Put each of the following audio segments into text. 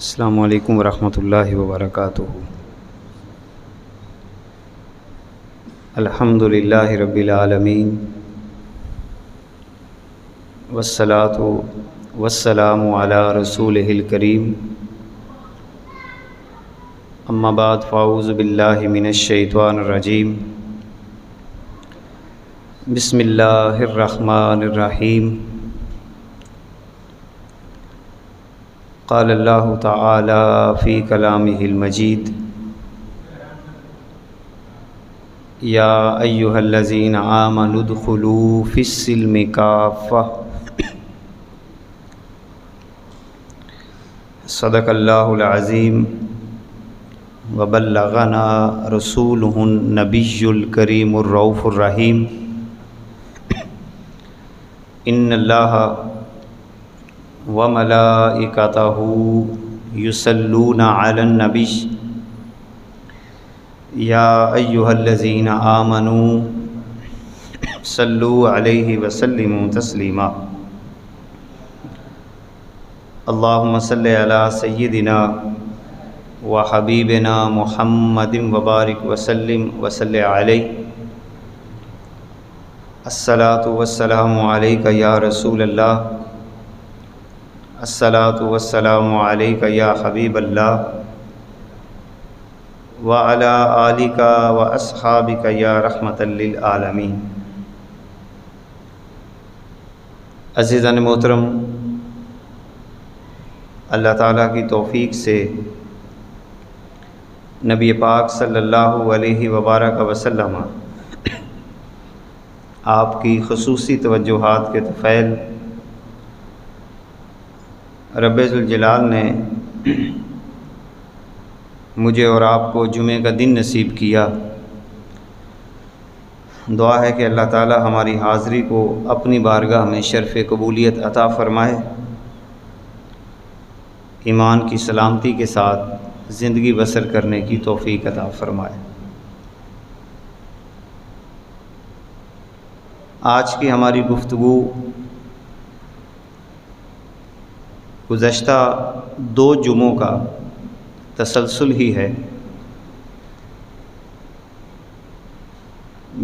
السلام علیکم ورحمۃ اللہ وبرکاتہ۔ الحمد للہ رب العالمین والصلاة والسلام علی رسولہ الکریم، اما بعد فاعوذ باللہ من الشیطان الرجیم، بسم اللہ الرحمن الرحیم۔ قال اللہ تعالی فی کلامہ المجید، یا ایہا الذین آمنوا ادخلوا فی السلم کافۃ۔ صدق اللہ العظیم وبلغنا رسولہ النبی الکریم الرؤوف الرحیم۔ ان اللہ وملائکتہ یصلون علی النبی، یا ایہا الذین آمنوا صلوا علیہ وسلموا تسلیما۔ اللہم صلی علی سیدنا وحبیبنا محمد وبارک وسلم وصلی علیہ۔ الصلاۃ والسلام علیک یا رسول اللہ، الصلاۃ والسلام علیک یا حبیب اللہ، وعلی آلک واصحابک یا رحمۃ للعالمین۔ عزیزان محترم، اللہ تعالیٰ کی توفیق سے نبی پاک صلی اللہ علیہ وبارک وسلم آپ کی خصوصی توجہات کے طفیل رب ذوالجلال نے مجھے اور آپ کو جمعے کا دن نصیب کیا۔ دعا ہے کہ اللہ تعالی ہماری حاضری کو اپنی بارگاہ میں شرف قبولیت عطا فرمائے، ایمان کی سلامتی کے ساتھ زندگی بسر کرنے کی توفیق عطا فرمائے۔ آج کی ہماری گفتگو گزشتہ 2 جمعوں کا تسلسل ہی ہے۔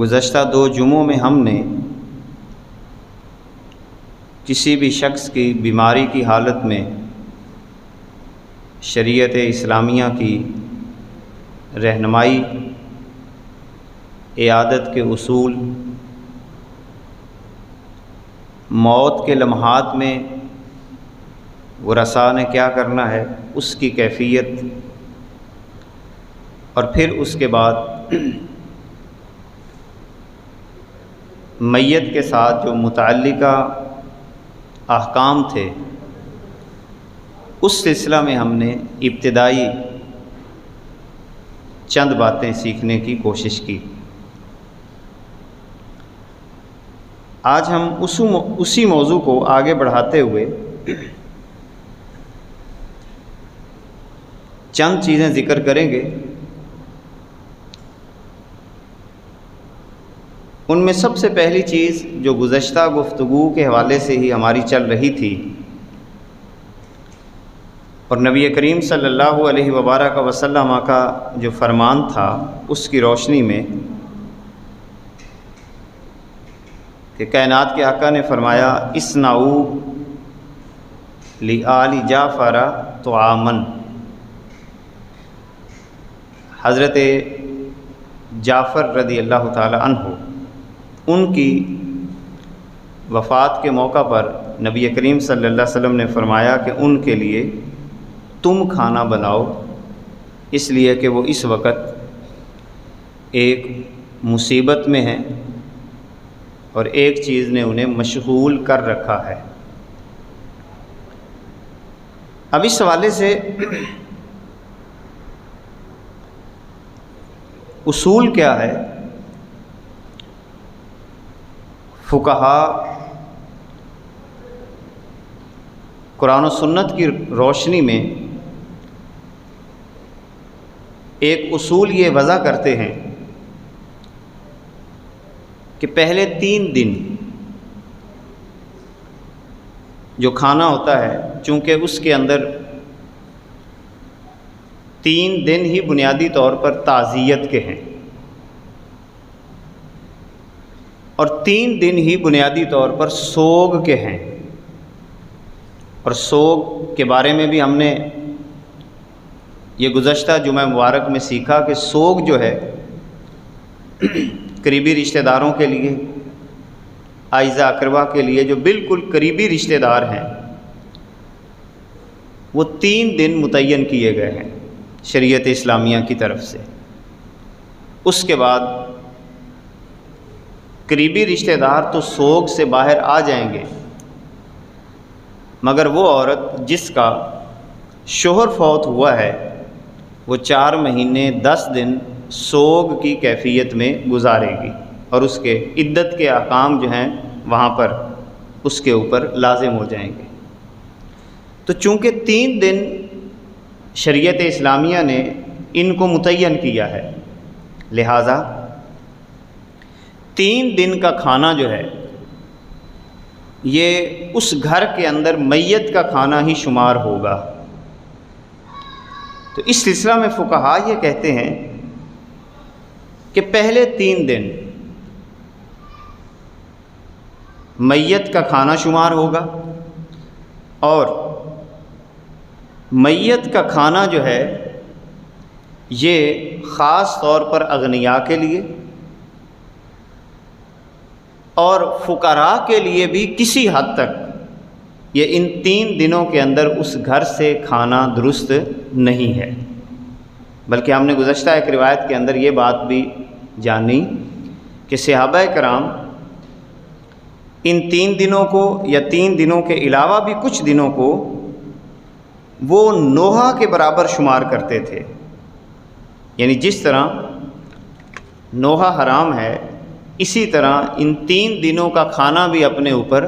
گزشتہ 2 جمعوں میں ہم نے کسی بھی شخص کی بیماری کی حالت میں شریعت اسلامیہ کی رہنمائی، عیادت کے اصول، موت کے لمحات میں ورثاء نے کیا کرنا ہے اس کی کیفیت، اور پھر اس کے بعد میت کے ساتھ جو متعلقہ احکام تھے اس سلسلہ میں ہم نے ابتدائی چند باتیں سیکھنے کی کوشش کی۔ آج ہم اسی موضوع کو آگے بڑھاتے ہوئے چند چیزیں ذکر کریں گے۔ ان میں سب سے پہلی چیز جو گزشتہ گفتگو کے حوالے سے ہی ہماری چل رہی تھی، اور نبی کریم صلی اللہ علیہ وبارک وسلم کا جو فرمان تھا اس کی روشنی میں، کہ کائنات کے آقا نے فرمایا اصنعوا لآل جعفر طعاما۔ حضرت جعفر رضی اللہ تعالی عنہ، ان کی وفات کے موقع پر نبی کریم صلی اللہ علیہ وسلم نے فرمایا کہ ان کے لیے تم کھانا بناؤ، اس لیے کہ وہ اس وقت ایک مصیبت میں ہیں اور ایک چیز نے انہیں مشغول کر رکھا ہے۔ اب اس حوالے سے اصول کیا ہے؟ فقہا قرآن و سنت کی روشنی میں ایک اصول یہ وضع کرتے ہیں کہ پہلے 3 دن جو کھانا ہوتا ہے، چونکہ اس کے اندر 3 دن ہی بنیادی طور پر تعزیت کے ہیں، اور 3 دن ہی بنیادی طور پر سوگ کے ہیں۔ اور سوگ کے بارے میں بھی ہم نے یہ گزشتہ جمعہ مبارک میں سیکھا کہ سوگ جو ہے قریبی رشتہ داروں کے لیے، اعزاء اقربا کے لیے، جو بالکل قریبی رشتہ دار ہیں، وہ 3 دن متعین کیے گئے ہیں شریعت اسلامیہ کی طرف سے۔ اس کے بعد قریبی رشتہ دار تو سوگ سے باہر آ جائیں گے، مگر وہ عورت جس کا شوہر فوت ہوا ہے وہ 4 مہینے 10 دن سوگ کی کیفیت میں گزارے گی، اور اس کے عدت کے احکام جو ہیں وہاں پر اس کے اوپر لازم ہو جائیں گے۔ تو چونکہ 3 دن شریعت اسلامیہ نے ان کو متعین کیا ہے، لہٰذا 3 دن کا کھانا جو ہے یہ اس گھر کے اندر میت کا کھانا ہی شمار ہوگا۔ تو اس سلسلہ میں فقہا یہ کہتے ہیں کہ پہلے 3 دن میت کا کھانا شمار ہوگا، اور میت کا کھانا جو ہے یہ خاص طور پر اغنیاء کے لیے اور فقراء کے لیے بھی کسی حد تک یہ ان 3 دنوں کے اندر اس گھر سے کھانا درست نہیں ہے۔ بلکہ ہم نے گزشتہ ایک روایت کے اندر یہ بات بھی جانی کہ صحابہ کرام ان 3 دنوں کو یا 3 دنوں کے علاوہ بھی کچھ دنوں کو وہ نوحہ کے برابر شمار کرتے تھے، یعنی جس طرح نوحہ حرام ہے اسی طرح ان 3 دنوں کا کھانا بھی اپنے اوپر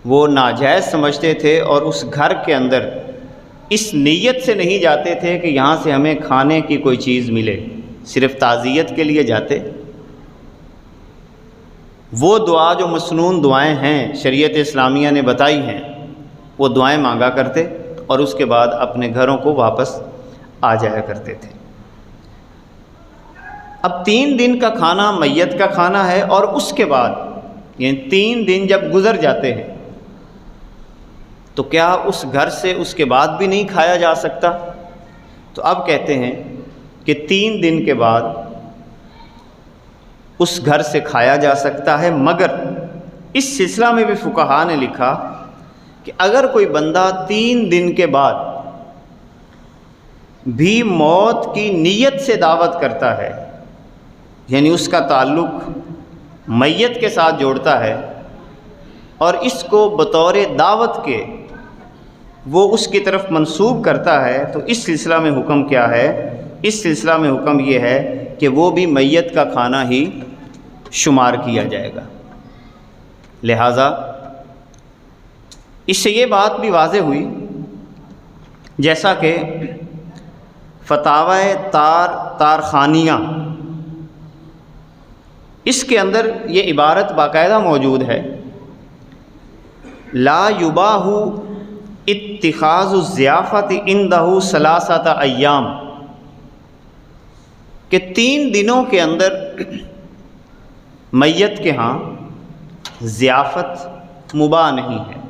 وہ ناجائز سمجھتے تھے، اور اس گھر کے اندر اس نیت سے نہیں جاتے تھے کہ یہاں سے ہمیں کھانے کی کوئی چیز ملے، صرف تعزیت کے لیے جاتے۔ وہ دعا جو مسنون دعائیں ہیں شریعت اسلامیہ نے بتائی ہیں وہ دعائیں مانگا کرتے، اور اس کے بعد اپنے گھروں کو واپس آ جایا کرتے تھے۔ اب 3 دن کا کھانا میت کا کھانا ہے، اور اس کے بعد یعنی 3 دن جب گزر جاتے ہیں تو کیا اس گھر سے اس کے بعد بھی نہیں کھایا جا سکتا؟ تو اب کہتے ہیں کہ 3 دن کے بعد اس گھر سے کھایا جا سکتا ہے، مگر اس سلسلہ میں بھی فقہا نے لکھا کہ اگر کوئی بندہ 3 دن کے بعد بھی موت کی نیت سے دعوت کرتا ہے، یعنی اس کا تعلق میت کے ساتھ جوڑتا ہے اور اس کو بطور دعوت کے وہ اس کی طرف منسوب کرتا ہے، تو اس سلسلہ میں حکم کیا ہے؟ اس سلسلہ میں حکم یہ ہے کہ وہ بھی میت کا کھانا ہی شمار کیا جائے گا۔ لہٰذا اس سے یہ بات بھی واضح ہوئی، جیسا کہ فتاوی تارخانیہ اس کے اندر یہ عبارت باقاعدہ موجود ہے، لا یباح اتخاذ الضیافۃ عندہ 3 ایام، کہ 3 دنوں کے اندر میت کے ہاں ضیافت مباح نہیں ہے،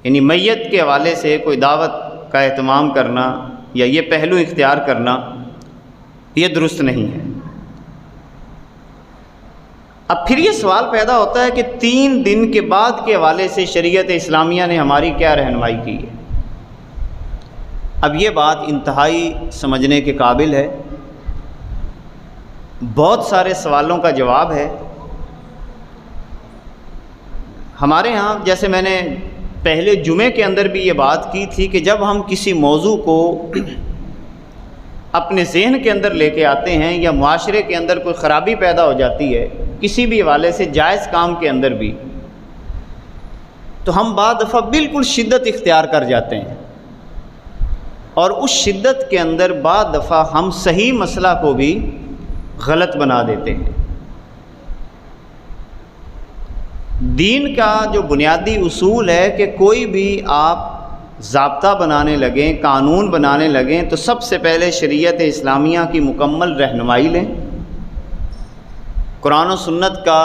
یعنی میت کے حوالے سے کوئی دعوت کا اہتمام کرنا یا یہ پہلو اختیار کرنا یہ درست نہیں ہے۔ اب پھر یہ سوال پیدا ہوتا ہے کہ 3 دن کے بعد کے حوالے سے شریعت اسلامیہ نے ہماری کیا رہنمائی کی ہے؟ اب یہ بات انتہائی سمجھنے کے قابل ہے، بہت سارے سوالوں کا جواب ہے۔ ہمارے ہاں جیسے میں نے پہلے جمعے کے اندر بھی یہ بات کی تھی کہ جب ہم کسی موضوع کو اپنے ذہن کے اندر لے کے آتے ہیں یا معاشرے کے اندر کوئی خرابی پیدا ہو جاتی ہے کسی بھی حوالے سے، جائز کام کے اندر بھی، تو ہم بعض دفعہ بالکل شدت اختیار کر جاتے ہیں، اور اس شدت کے اندر بعض دفعہ ہم صحیح مسئلہ کو بھی غلط بنا دیتے ہیں۔ دین کا جو بنیادی اصول ہے کہ کوئی بھی آپ ضابطہ بنانے لگیں، قانون بنانے لگیں، تو سب سے پہلے شریعت اسلامیہ کی مکمل رہنمائی لیں، قرآن و سنت کا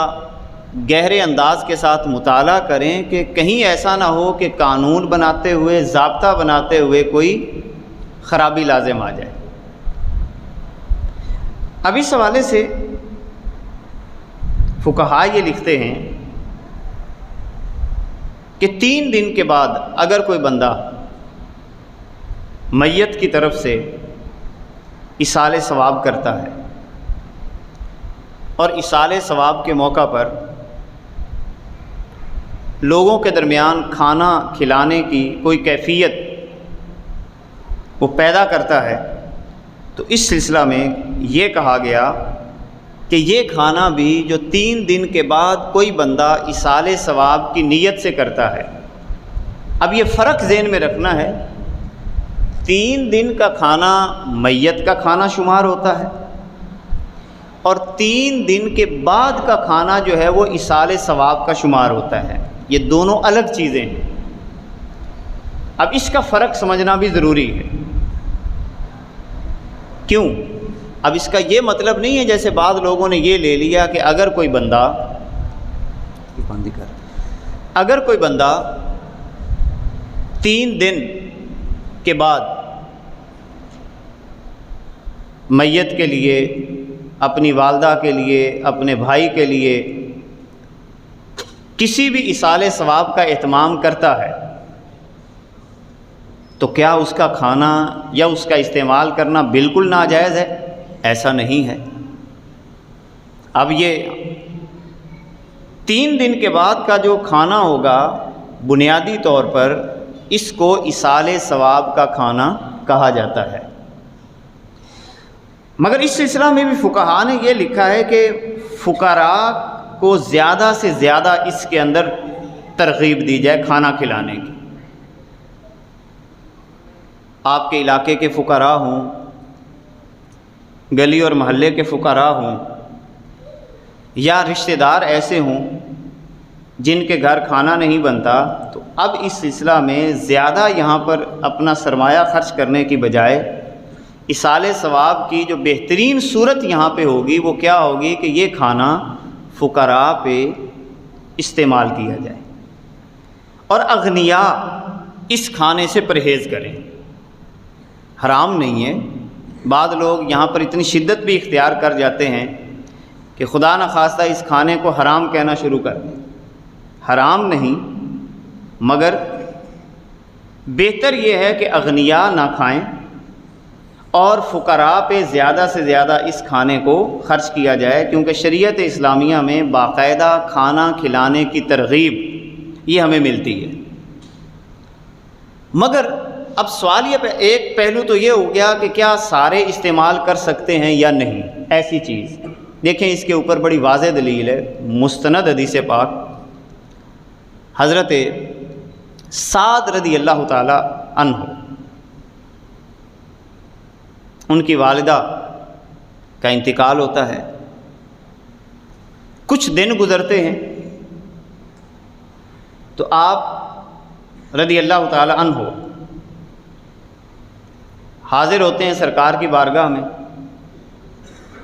گہرے انداز کے ساتھ مطالعہ کریں کہ کہیں ایسا نہ ہو کہ قانون بناتے ہوئے، ضابطہ بناتے ہوئے کوئی خرابی لازم آ جائے۔ اب اس حوالے سے فقہاء یہ لکھتے ہیں کہ 3 دن کے بعد اگر کوئی بندہ میت کی طرف سے ایصال ثواب کرتا ہے اور ایصال ثواب کے موقع پر لوگوں کے درمیان کھانا کھلانے کی کوئی کیفیت وہ پیدا کرتا ہے، تو اس سلسلہ میں یہ کہا گیا کہ یہ کھانا بھی جو 3 دن کے بعد کوئی بندہ ایصال ثواب کی نیت سے کرتا ہے۔ اب یہ فرق ذہن میں رکھنا ہے، 3 دن کا کھانا میت کا کھانا شمار ہوتا ہے اور 3 دن کے بعد کا کھانا جو ہے وہ ایصال ثواب کا شمار ہوتا ہے۔ یہ دونوں الگ چیزیں ہیں۔ اب اس کا فرق سمجھنا بھی ضروری ہے۔ کیوں؟ اب اس کا یہ مطلب نہیں ہے جیسے بعض لوگوں نے یہ لے لیا کہ اگر کوئی بندہ 3 دن کے بعد میت کے لیے، اپنی والدہ کے لیے، اپنے بھائی کے لیے کسی بھی ایصال ثواب کا اہتمام کرتا ہے تو کیا اس کا کھانا یا اس کا استعمال کرنا بالکل ناجائز ہے؟ ایسا نہیں ہے۔ اب یہ 3 دن کے بعد کا جو کھانا ہوگا بنیادی طور پر اس کو ایصال ثواب کا کھانا کہا جاتا ہے۔ مگر اس سلسلہ میں بھی فقہاء نے یہ لکھا ہے کہ فقراء کو زیادہ سے زیادہ اس کے اندر ترغیب دی جائے کھانا کھلانے کی۔ آپ کے علاقے کے فقراء ہوں، گلی اور محلے کے فقراء ہوں، یا رشتہ دار ایسے ہوں جن کے گھر کھانا نہیں بنتا، تو اب اس سلسلہ میں زیادہ یہاں پر اپنا سرمایہ خرچ کرنے کی بجائے ایصال ثواب کی جو بہترین صورت یہاں پہ ہوگی وہ کیا ہوگی کہ یہ کھانا فقراء پہ استعمال کیا جائے، اور اغنیاء اس کھانے سے پرہیز کریں۔ حرام نہیں ہے۔ بعض لوگ یہاں پر اتنی شدت بھی اختیار کر جاتے ہیں کہ خدا نخواستہ اس کھانے کو حرام کہنا شروع کر دیں۔ حرام نہیں، مگر بہتر یہ ہے کہ اغنیاء نہ کھائیں اور فقراء پہ زیادہ سے زیادہ اس کھانے کو خرچ کیا جائے، کیونکہ شریعت اسلامیہ میں باقاعدہ کھانا کھلانے کی ترغیب یہ ہمیں ملتی ہے۔ مگر اب سوال یہ ایک پہلو تو یہ ہو گیا کہ کیا سارے استعمال کر سکتے ہیں یا نہیں ایسی چیز؟ دیکھیں اس کے اوپر بڑی واضح دلیل ہے، مستند حدیث پاک حضرت سعد رضی اللہ تعالی عنہ، ان کی والدہ کا انتقال ہوتا ہے، کچھ دن گزرتے ہیں تو آپ رضی اللہ تعالی عنہ حاضر ہوتے ہیں سرکار کی بارگاہ میں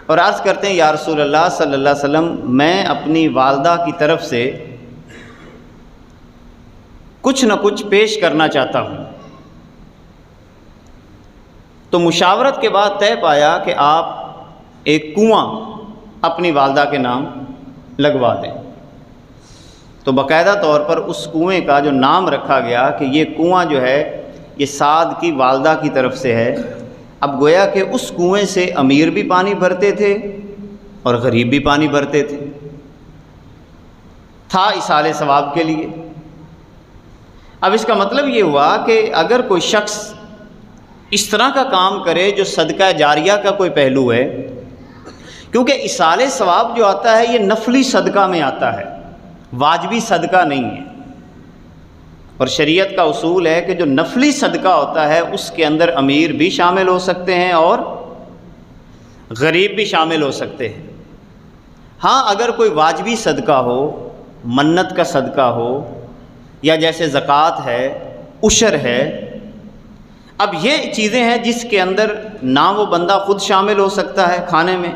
اور عرض کرتے ہیں یا رسول اللہ صلی اللہ علیہ وسلم، میں اپنی والدہ کی طرف سے کچھ نہ کچھ پیش کرنا چاہتا ہوں۔ تو مشاورت کے بعد طے پایا کہ آپ ایک کنواں اپنی والدہ کے نام لگوا دیں۔ تو باقاعدہ طور پر اس کنویں کا جو نام رکھا گیا کہ یہ کنواں جو ہے یہ سعد کی والدہ کی طرف سے ہے۔ اب گویا کہ اس کنویں سے امیر بھی پانی بھرتے تھے اور غریب بھی پانی بھرتے تھے، تھا ایصال ثواب کے لیے۔ اب اس کا مطلب یہ ہوا کہ اگر کوئی شخص اس طرح کا کام کرے جو صدقہ جاریہ کا کوئی پہلو ہے، کیونکہ ایصال ثواب جو آتا ہے یہ نفلی صدقہ میں آتا ہے، واجبی صدقہ نہیں ہے، اور شریعت کا اصول ہے کہ جو نفلی صدقہ ہوتا ہے اس کے اندر امیر بھی شامل ہو سکتے ہیں اور غریب بھی شامل ہو سکتے ہیں۔ ہاں اگر کوئی واجبی صدقہ ہو، منت کا صدقہ ہو، یا جیسے زکوٰۃ ہے عشر ہے۔ اب یہ چیزیں ہیں جس کے اندر نہ وہ بندہ خود شامل ہو سکتا ہے کھانے میں،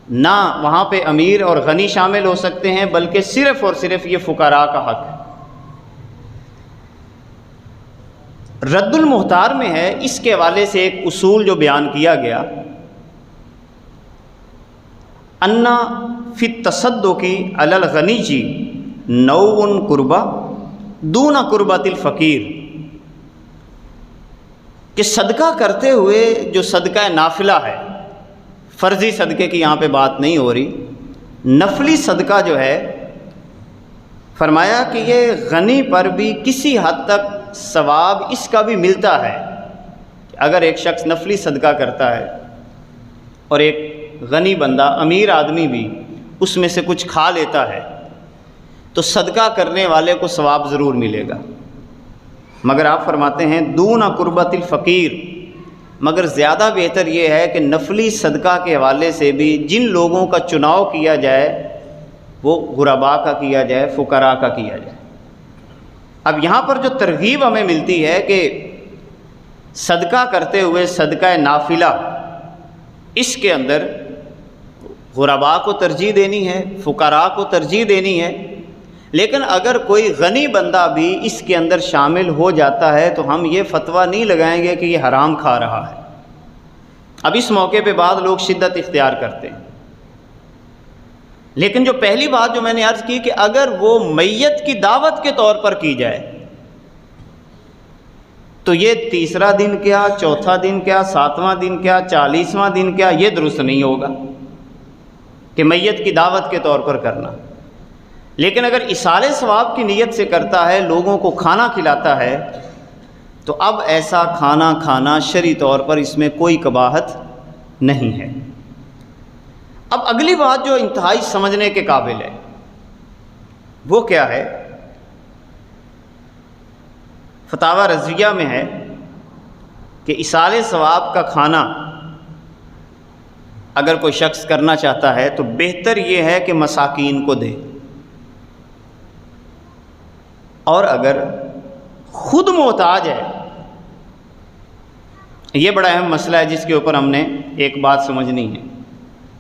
نہ وہاں پہ امیر اور غنی شامل ہو سکتے ہیں، بلکہ صرف اور صرف یہ فقراء کا حق ہے۔ رد المختار میں ہے، اس کے حوالے سے ایک اصول جو بیان کیا گیا، انا فی التصدق علی الغنی نوع قربہ دون قربۃ الفقیر، کہ صدقہ کرتے ہوئے جو صدقہ نافلہ ہے، فرضی صدقے کی یہاں پہ بات نہیں ہو رہی، نفلی صدقہ جو ہے، فرمایا کہ یہ غنی پر بھی کسی حد تک ثواب اس کا بھی ملتا ہے۔ اگر ایک شخص نفلی صدقہ کرتا ہے اور ایک غنی بندہ، امیر آدمی بھی اس میں سے کچھ کھا لیتا ہے، تو صدقہ کرنے والے کو ثواب ضرور ملے گا، مگر آپ فرماتے ہیں دون قربۃ الفقیر، مگر زیادہ بہتر یہ ہے کہ نفلی صدقہ کے حوالے سے بھی جن لوگوں کا چناؤ کیا جائے وہ غرباء کا کیا جائے، فقراء کا کیا جائے۔ اب یہاں پر جو ترغیب ہمیں ملتی ہے کہ صدقہ کرتے ہوئے صدقہ نافلہ، اس کے اندر غرباء کو ترجیح دینی ہے، فقراء کو ترجیح دینی ہے، لیکن اگر کوئی غنی بندہ بھی اس کے اندر شامل ہو جاتا ہے تو ہم یہ فتویٰ نہیں لگائیں گے کہ یہ حرام کھا رہا ہے۔ اب اس موقع پہ بعض لوگ شدت اختیار کرتے ہیں، لیکن جو پہلی بات جو میں نے عرض کی کہ اگر وہ میت کی دعوت کے طور پر کی جائے تو یہ تیسرا دن کیا، چوتھا دن کیا، ساتواں دن کیا، 40واں دن کیا، یہ درست نہیں ہوگا کہ میت کی دعوت کے طور پر کرنا۔ لیکن اگر ایصال ثواب کی نیت سے کرتا ہے، لوگوں کو کھانا کھلاتا ہے، تو اب ایسا کھانا کھانا شرعی طور پر اس میں کوئی قباحت نہیں ہے۔ اب اگلی بات جو انتہائی سمجھنے کے قابل ہے وہ کیا ہے؟ فتاوی رضویہ میں ہے کہ ایصال ثواب کا کھانا اگر کوئی شخص کرنا چاہتا ہے تو بہتر یہ ہے کہ مساکین کو دے، اور اگر خود محتاج ہے، یہ بڑا اہم مسئلہ ہے جس کے اوپر ہم نے ایک بات سمجھنی ہے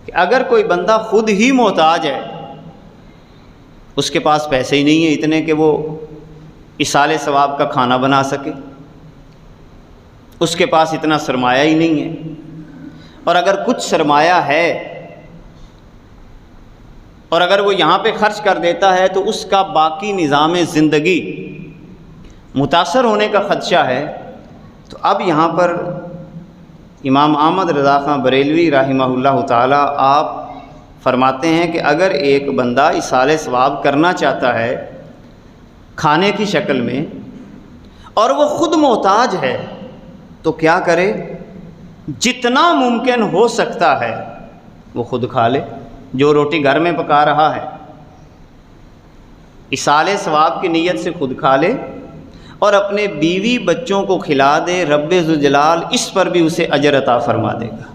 کہ اگر کوئی بندہ خود ہی محتاج ہے، اس کے پاس پیسے ہی نہیں ہیں اتنے کہ وہ ایصال ثواب کا کھانا بنا سکے، اس کے پاس اتنا سرمایہ ہی نہیں ہے، اور اگر کچھ سرمایہ ہے اور اگر وہ یہاں پہ خرچ کر دیتا ہے تو اس کا باقی نظام زندگی متاثر ہونے کا خدشہ ہے، تو اب یہاں پر امام احمد رضا خان بریلوی رحمہ اللہ تعالی آپ فرماتے ہیں کہ اگر ایک بندہ ایصال ثواب کرنا چاہتا ہے کھانے کی شکل میں اور وہ خود محتاج ہے تو کیا کرے؟ جتنا ممکن ہو سکتا ہے وہ خود کھا لے، جو روٹی گھر میں پکا رہا ہے ایصال ثواب کی نیت سے خود کھا لے اور اپنے بیوی بچوں کو کھلا دے، رب ذوالجلال اس پر بھی اسے اجر عطا فرما دے گا۔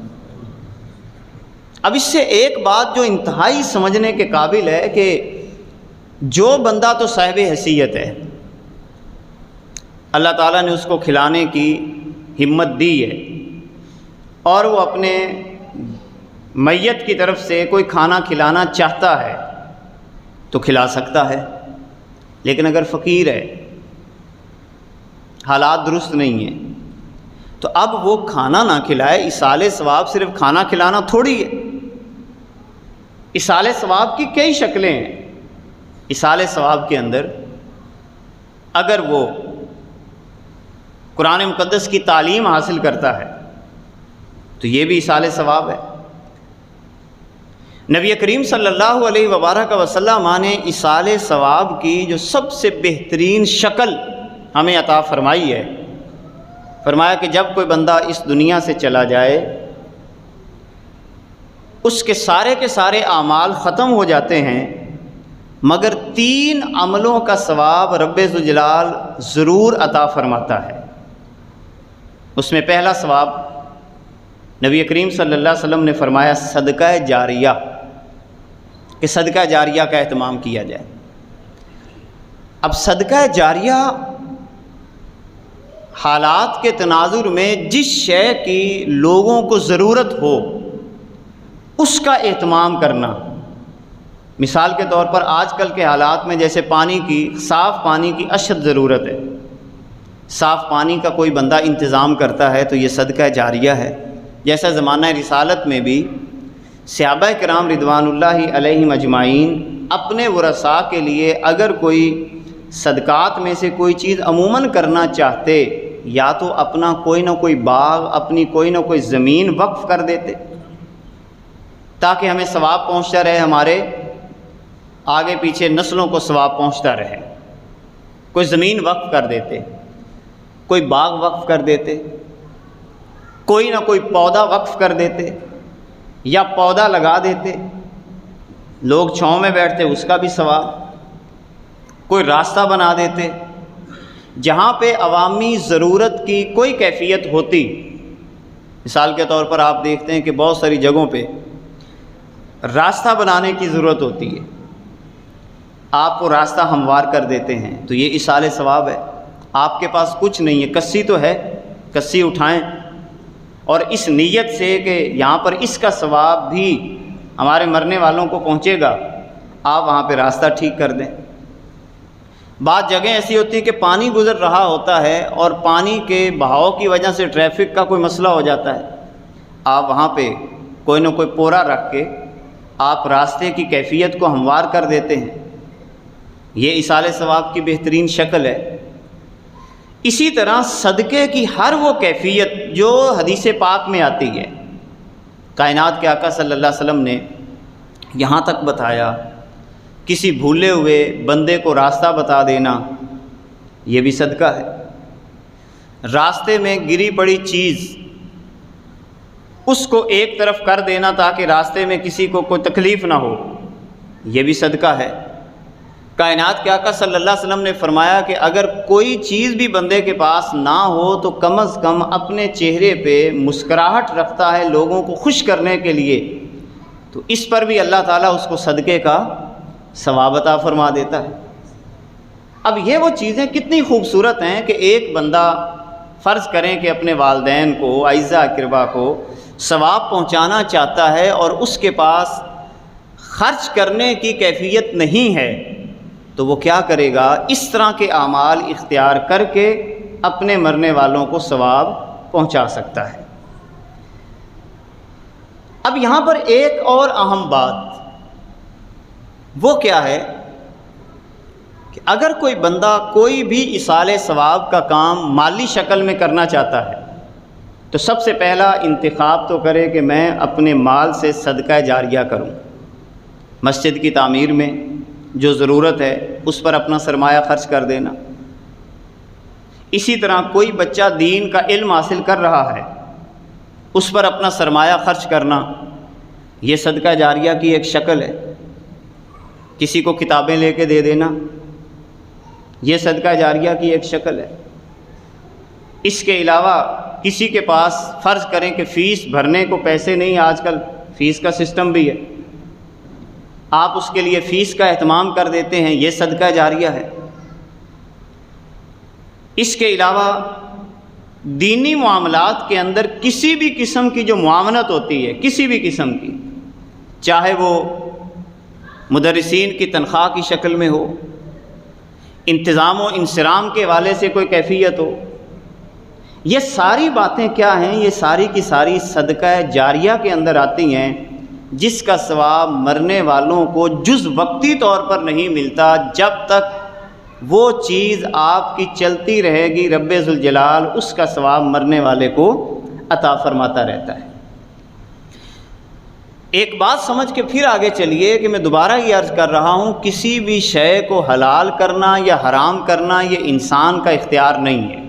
اب اس سے ایک بات جو انتہائی سمجھنے کے قابل ہے کہ جو بندہ تو صاحب حیثیت ہے، اللہ تعالیٰ نے اس کو کھلانے کی ہمت دی ہے اور وہ اپنے میت کی طرف سے کوئی کھانا کھلانا چاہتا ہے تو کھلا سکتا ہے، لیکن اگر فقیر ہے، حالات درست نہیں ہیں، تو اب وہ کھانا نہ کھلائے۔ ایصال ثواب صرف کھانا کھلانا تھوڑی ہے، ایصال ثواب کی کئی شکلیں ہیں۔ ایصال ثواب کے اندر اگر وہ قرآن مقدس کی تعلیم حاصل کرتا ہے تو یہ بھی ایصال ثواب ہے۔ نبی کریم صلی اللہ علیہ وبارک وسلم نے ایصال ثواب کی جو سب سے بہترین شکل ہمیں عطا فرمائی ہے، فرمایا کہ جب کوئی بندہ اس دنیا سے چلا جائے اس کے سارے اعمال ختم ہو جاتے ہیں، مگر 3 عملوں کا ثواب رب ذوالجلال ضرور عطا فرماتا ہے۔ اس میں پہلا ثواب نبی کریم صلی اللہ علیہ وسلم نے فرمایا صدقہ جاریہ، کہ صدقہ جاریہ کا اہتمام کیا جائے۔ اب صدقہ جاریہ حالات کے تناظر میں جس شے کی لوگوں کو ضرورت ہو اس کا اہتمام کرنا۔ مثال کے طور پر آج کل کے حالات میں جیسے پانی کی، صاف پانی کی اشد ضرورت ہے، صاف پانی کا کوئی بندہ انتظام کرتا ہے تو یہ صدقہ جاریہ ہے۔ جیسا زمانہ رسالت میں بھی صحابہ کرام رضوان اللہ علیہم اجمعین اپنے ورثاء کے لیے اگر کوئی صدقات میں سے کوئی چیز عموماً کرنا چاہتے، یا تو اپنا کوئی نہ کوئی باغ، اپنی کوئی نہ کوئی زمین وقف کر دیتے تاکہ ہمیں ثواب پہنچتا رہے، ہمارے آگے پیچھے نسلوں کو ثواب پہنچتا رہے۔ کوئی زمین وقف کر دیتے، کوئی باغ وقف کر دیتے، کوئی نہ کوئی پودا وقف کر دیتے یا پودا لگا دیتے، لوگ چھاؤں میں بیٹھتے اس کا بھی ثواب، کوئی راستہ بنا دیتے جہاں پہ عوامی ضرورت کی کوئی کیفیت ہوتی۔ مثال کے طور پر آپ دیکھتے ہیں کہ بہت ساری جگہوں پہ راستہ بنانے کی ضرورت ہوتی ہے، آپ وہ راستہ ہموار کر دیتے ہیں تو یہ ایصال ثواب ہے۔ آپ کے پاس کچھ نہیں ہے، کسی تو ہے، کسی اٹھائیں اور اس نیت سے کہ یہاں پر اس کا ثواب بھی ہمارے مرنے والوں کو پہنچے گا، آپ وہاں پہ راستہ ٹھیک کر دیں۔ بعض جگہیں ایسی ہوتی ہیں کہ پانی گزر رہا ہوتا ہے اور پانی کے بہاؤ کی وجہ سے ٹریفک کا کوئی مسئلہ ہو جاتا ہے، آپ وہاں پہ کوئی نہ کوئی پورا رکھ کے آپ راستے کی کیفیت کو ہموار کر دیتے ہیں، یہ ایصال ثواب کی بہترین شکل ہے۔ اسی طرح صدقے کی ہر وہ کیفیت جو حدیث پاک میں آتی ہے، کائنات کے آقا صلی اللہ علیہ وسلم نے یہاں تک بتایا کسی بھولے ہوئے بندے کو راستہ بتا دینا یہ بھی صدقہ ہے۔ راستے میں گری پڑی چیز اس کو ایک طرف کر دینا تاکہ راستے میں کسی کو کوئی تکلیف نہ ہو، یہ بھی صدقہ ہے۔ کائنات کے آقا صلی اللہ علیہ وسلم نے فرمایا کہ اگر کوئی چیز بھی بندے کے پاس نہ ہو تو کم از کم اپنے چہرے پہ مسکراہٹ رکھتا ہے لوگوں کو خوش کرنے کے لیے، تو اس پر بھی اللہ تعالیٰ اس کو صدقے کا ثواب عطا فرما دیتا ہے۔ اب یہ وہ چیزیں کتنی خوبصورت ہیں کہ ایک بندہ فرض کریں کہ اپنے والدین کو، اعزاء اقربا کو ثواب پہنچانا چاہتا ہے اور اس کے پاس خرچ کرنے کی کیفیت نہیں ہے تو وہ کیا کرے گا؟ اس طرح کے اعمال اختیار کر کے اپنے مرنے والوں کو ثواب پہنچا سکتا ہے۔ اب یہاں پر ایک اور اہم بات وہ کیا ہے کہ اگر کوئی بندہ کوئی بھی ایصال ثواب کا کام مالی شکل میں کرنا چاہتا ہے تو سب سے پہلا انتخاب تو کرے کہ میں اپنے مال سے صدقہ جاریہ کروں، مسجد کی تعمیر میں جو ضرورت ہے اس پر اپنا سرمایہ خرچ کر دینا۔ اسی طرح کوئی بچہ دین کا علم حاصل کر رہا ہے اس پر اپنا سرمایہ خرچ کرنا، یہ صدقہ جاریہ کی ایک شکل ہے۔ کسی کو کتابیں لے کے دے دینا، یہ صدقہ جاریہ کی ایک شکل ہے۔ اس کے علاوہ کسی کے پاس فرض کریں کہ فیس بھرنے کو پیسے نہیں، آج کل فیس کا سسٹم بھی ہے، آپ اس کے لیے فیس کا اہتمام کر دیتے ہیں، یہ صدقہ جاریہ ہے۔ اس کے علاوہ دینی معاملات کے اندر کسی بھی قسم کی جو معاونت ہوتی ہے، کسی بھی قسم کی، چاہے وہ مدرسین کی تنخواہ کی شکل میں ہو، انتظام و انصرام کے حوالے سے کوئی کیفیت ہو، یہ ساری باتیں کیا ہیں؟ یہ ساری کی ساری صدقہ جاریہ کے اندر آتی ہیں، جس کا ثواب مرنے والوں کو جز وقتی طور پر نہیں ملتا، جب تک وہ چیز آپ کی چلتی رہے گی رب ذوالجلال اس کا ثواب مرنے والے کو عطا فرماتا رہتا ہے۔ ایک بات سمجھ کے پھر آگے چلیے کہ میں دوبارہ یہ عرض کر رہا ہوں، کسی بھی شے کو حلال کرنا یا حرام کرنا یہ انسان کا اختیار نہیں ہے۔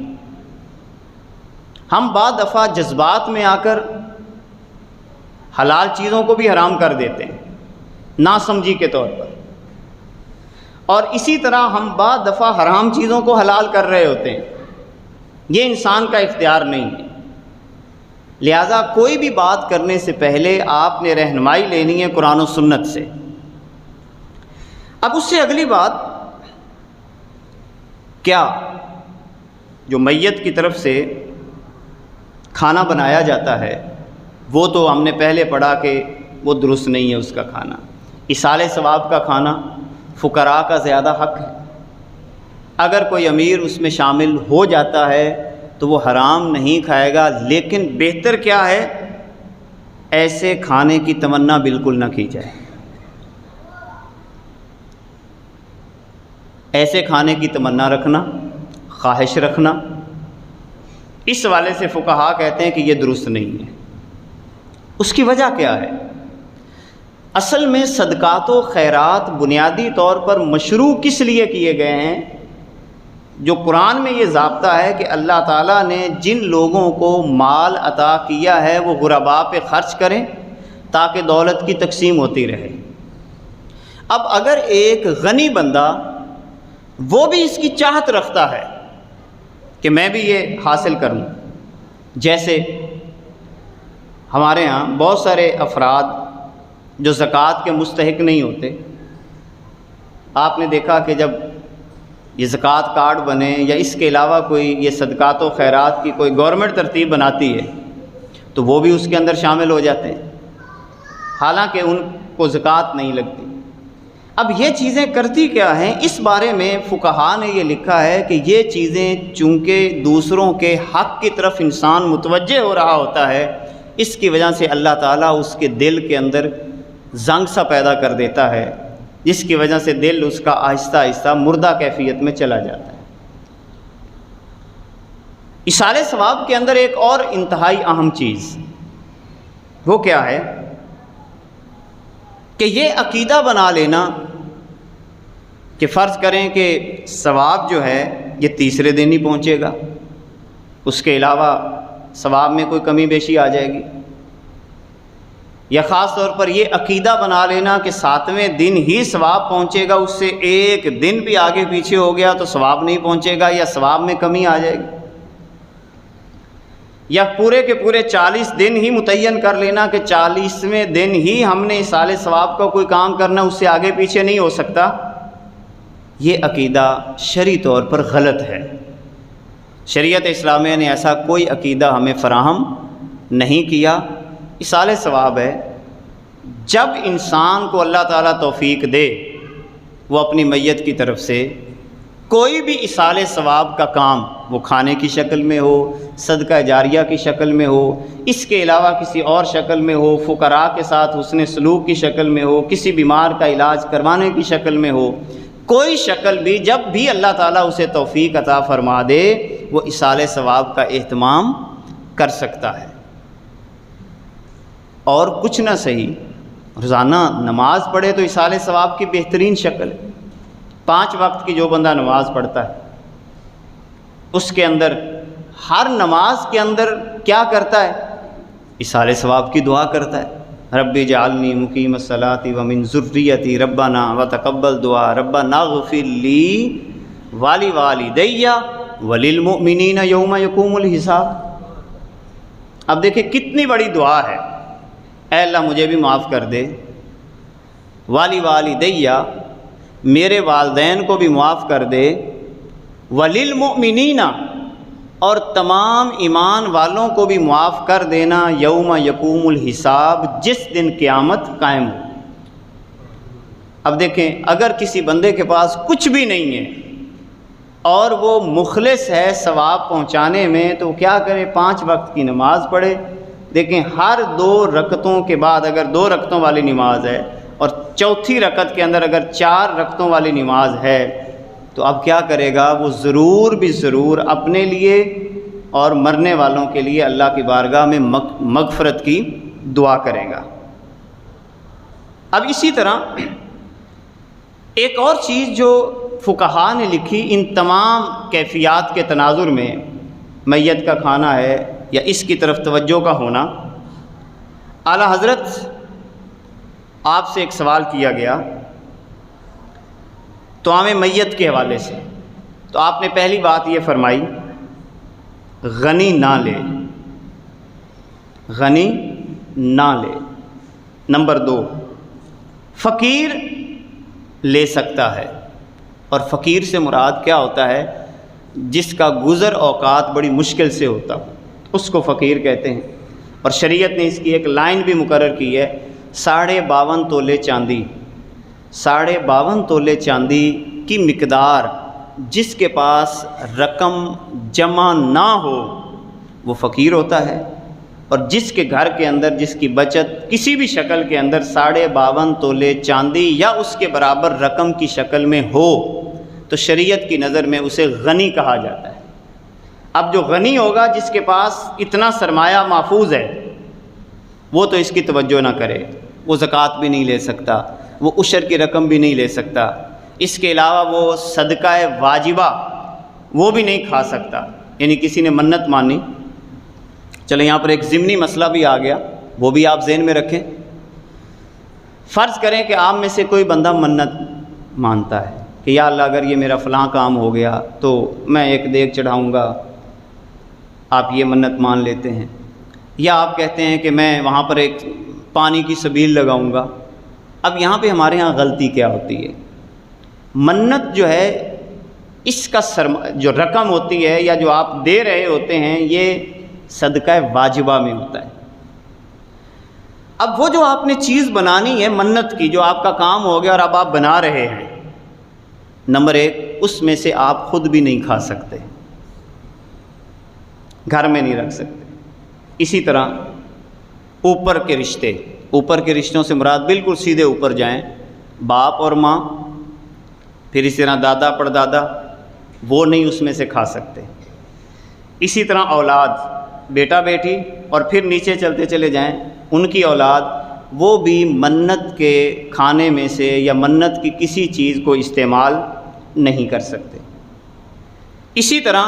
ہم بعض دفعہ جذبات میں آ کر حلال چیزوں کو بھی حرام کر دیتے ہیں ناسمجھی کے طور پر، اور اسی طرح ہم بعض دفعہ حرام چیزوں کو حلال کر رہے ہوتے ہیں، یہ انسان کا اختیار نہیں ہے۔ لہذا کوئی بھی بات کرنے سے پہلے آپ نے رہنمائی لینی ہے قرآن و سنت سے۔ اب اس سے اگلی بات کیا جو میت کی طرف سے کھانا بنایا جاتا ہے وہ تو ہم نے پہلے پڑھا کہ وہ درست نہیں ہے اس کا کھانا۔ ایصال ثواب کا کھانا فقراء کا زیادہ حق ہے۔ اگر کوئی امیر اس میں شامل ہو جاتا ہے تو وہ حرام نہیں کھائے گا، لیکن بہتر کیا ہے، ایسے کھانے کی تمنا بالکل نہ کی جائے۔ ایسے کھانے کی تمنا رکھنا، خواہش رکھنا، اس حوالے سے فقہا کہتے ہیں کہ یہ درست نہیں ہے۔ اس کی وجہ کیا ہے؟ اصل میں صدقات و خیرات بنیادی طور پر مشروع کس لیے کیے گئے ہیں؟ جو قرآن میں یہ ضابطہ ہے کہ اللہ تعالیٰ نے جن لوگوں کو مال عطا کیا ہے وہ غرباء پہ خرچ کریں تاکہ دولت کی تقسیم ہوتی رہے۔ اب اگر ایک غنی بندہ وہ بھی اس کی چاہت رکھتا ہے کہ میں بھی یہ حاصل کروں، جیسے ہمارے ہاں بہت سارے افراد جو زکوٰۃ کے مستحق نہیں ہوتے، آپ نے دیکھا کہ جب یہ زکوٰۃ کارڈ بنے یا اس کے علاوہ کوئی یہ صدقات و خیرات کی کوئی گورنمنٹ ترتیب بناتی ہے تو وہ بھی اس کے اندر شامل ہو جاتے ہیں، حالانکہ ان کو زکوٰۃ نہیں لگتی۔ اب یہ چیزیں کرتی کیا ہیں؟ اس بارے میں فقہا نے یہ لکھا ہے کہ یہ چیزیں چونکہ دوسروں کے حق کی طرف انسان متوجہ ہو رہا ہوتا ہے، اس کی وجہ سے اللہ تعالیٰ اس کے دل کے اندر زنگ سا پیدا کر دیتا ہے، جس کی وجہ سے دل اس کا آہستہ آہستہ مردہ کیفیت میں چلا جاتا ہے۔ ایصال ثواب کے اندر ایک اور انتہائی اہم چیز وہ کیا ہے کہ یہ عقیدہ بنا لینا کہ فرض کریں کہ ثواب جو ہے یہ تیسرے دن ہی پہنچے گا، اس کے علاوہ ثواب میں کوئی کمی بیشی آ جائے گی، یا خاص طور پر یہ عقیدہ بنا لینا کہ 7ویں دن ہی ثواب پہنچے گا، اس سے ایک دن بھی آگے پیچھے ہو گیا تو ثواب نہیں پہنچے گا یا ثواب میں کمی آ جائے گی، یا پورے کے پورے 40 دن ہی متعین کر لینا کہ 40ویں دن ہی ہم نے ایصال ثواب کا کوئی کام کرنا، اس سے آگے پیچھے نہیں ہو سکتا۔ یہ عقیدہ شرعی طور پر غلط ہے۔ شریعت اسلامیہ نے ایسا کوئی عقیدہ ہمیں فراہم نہیں کیا۔ ایصال ثواب ہے، جب انسان کو اللہ تعالیٰ توفیق دے وہ اپنی میت کی طرف سے کوئی بھی ایصال ثواب کا کام، وہ کھانے کی شکل میں ہو، صدقہ جاریہ کی شکل میں ہو، اس کے علاوہ کسی اور شکل میں ہو، فقراء کے ساتھ حسن سلوک کی شکل میں ہو، کسی بیمار کا علاج کروانے کی شکل میں ہو، کوئی شکل بھی، جب بھی اللہ تعالیٰ اسے توفیق عطا فرما دے وہ ایصال ثواب کا اہتمام کر سکتا ہے۔ اور کچھ نہ صحیح روزانہ نماز پڑھے تو ایصال ثواب کی بہترین شکل ہے۔ 5 وقت کی جو بندہ نماز پڑھتا ہے اس کے اندر ہر نماز کے اندر کیا کرتا ہے؟ ایصال ثواب کی دعا کرتا ہے، رب اجعلنی مقیم الصلاۃ ومن ذریتی ربنا وتقبل دعا ربنا اغفر لی ولوالدی وللمؤمنین یوم یقوم الحساب۔ اب دیکھیں کتنی بڑی دعا ہے، اے اللہ مجھے بھی معاف کر دے، ولوالدی میرے والدین کو بھی معاف کر دے، وللمؤمنین اور تمام ایمان والوں کو بھی معاف کر دینا، یوم یقوم الحساب جس دن قیامت قائم ہو۔ اب دیکھیں اگر کسی بندے کے پاس کچھ بھی نہیں ہے اور وہ مخلص ہے ثواب پہنچانے میں تو کیا کرے؟ 5 وقت کی نماز پڑھے۔ دیکھیں ہر 2 رکعتوں کے بعد اگر 2 رکعتوں والی نماز ہے اور چوتھی رکعت کے اندر اگر 4 رکعتوں والی نماز ہے تو اب کیا کرے گا؟ وہ ضرور بھی ضرور اپنے لیے اور مرنے والوں کے لیے اللہ کی بارگاہ میں مغفرت کی دعا کرے گا۔ اب اسی طرح ایک اور چیز جو فقہا نے لکھی ان تمام کیفیات کے تناظر میں، میت کا کھانا ہے یا اس کی طرف توجہ کا ہونا، اعلیٰ حضرت آپ سے ایک سوال کیا گیا طعام میت کے حوالے سے، تو آپ نے پہلی بات یہ فرمائی غنی نہ لے، غنی نہ لے۔ نمبر 2 فقیر لے سکتا ہے، اور فقیر سے مراد کیا ہوتا ہے؟ جس کا گزر اوقات بڑی مشکل سے ہوتا ہو، اس کو فقیر کہتے ہیں۔ اور شریعت نے اس کی ایک لائن بھی مقرر کی ہے، 52.5 تولے چاندی، 52.5 تولے چاندی کی مقدار جس کے پاس رقم جمع نہ ہو وہ فقیر ہوتا ہے، اور جس کے گھر کے اندر جس کی بچت کسی بھی شکل کے اندر 52.5 تولے چاندی یا اس کے برابر رقم کی شکل میں ہو تو شریعت کی نظر میں اسے غنی کہا جاتا ہے۔ اب جو غنی ہوگا، جس کے پاس اتنا سرمایہ محفوظ ہے، وہ تو اس کی توجہ نہ کرے، وہ زکوٰۃ بھی نہیں لے سکتا، وہ عشر کی رقم بھی نہیں لے سکتا، اس کے علاوہ وہ صدقہ واجبہ وہ بھی نہیں کھا سکتا۔ یعنی کسی نے منت مانی، چلے یہاں پر ایک ضمنی مسئلہ بھی آ گیا، وہ بھی آپ ذہن میں رکھیں۔ فرض کریں کہ آپ میں سے کوئی بندہ منت مانتا ہے کہ یا اللہ اگر یہ میرا فلاں کام ہو گیا تو میں ایک دیگ چڑھاؤں گا، آپ یہ منت مان لیتے ہیں، یا آپ کہتے ہیں کہ میں وہاں پر ایک پانی کی سبیل لگاؤں گا۔ اب یہاں پہ ہمارے ہاں غلطی کیا ہوتی ہے؟ منت جو ہے اس کا جو رقم ہوتی ہے یا جو آپ دے رہے ہوتے ہیں یہ صدقہ واجبہ میں ہوتا ہے۔ اب وہ جو آپ نے چیز بنانی ہے منت کی، جو آپ کا کام ہو گیا اور اب آپ بنا رہے ہیں، نمبر 1 اس میں سے آپ خود بھی نہیں کھا سکتے، گھر میں نہیں رکھ سکتے۔ اسی طرح اوپر کے رشتے، اوپر کے رشتوں سے مراد بالکل سیدھے اوپر جائیں، باپ اور ماں، پھر اسی طرح دادا پردادا، وہ نہیں اس میں سے کھا سکتے۔ اسی طرح اولاد، بیٹا بیٹی، اور پھر نیچے چلتے چلے جائیں ان کی اولاد، وہ بھی منت کے کھانے میں سے یا منت کی کسی چیز کو استعمال نہیں کر سکتے۔ اسی طرح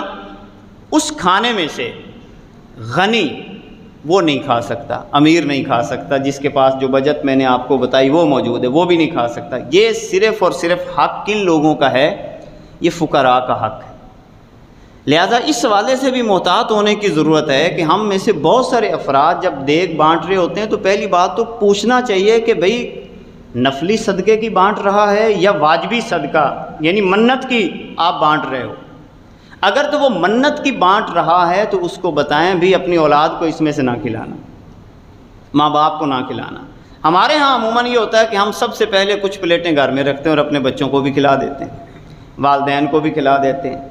اس کھانے میں سے غنی وہ نہیں کھا سکتا، امیر نہیں کھا سکتا، جس کے پاس جو بچت میں نے آپ کو بتائی وہ موجود ہے وہ بھی نہیں کھا سکتا۔ یہ صرف اور صرف حق کن لوگوں کا ہے؟ یہ فقراء کا حق ہے۔ لہذا اس حوالے سے بھی محتاط ہونے کی ضرورت ہے کہ ہم میں سے بہت سارے افراد جب دیگ بانٹ رہے ہوتے ہیں تو پہلی بات تو پوچھنا چاہیے کہ بھئی نفلی صدقے کی بانٹ رہا ہے یا واجبی صدقہ یعنی منت کی آپ بانٹ رہے ہو۔ اگر تو وہ منت کی بانٹ رہا ہے تو اس کو بتائیں بھی اپنی اولاد کو اس میں سے نہ کھلانا، ماں باپ کو نہ کھلانا۔ ہمارے ہاں عموماً یہ ہوتا ہے کہ ہم سب سے پہلے کچھ پلیٹیں گھر میں رکھتے ہیں اور اپنے بچوں کو بھی کھلا دیتے ہیں، والدین کو بھی کھلا دیتے ہیں۔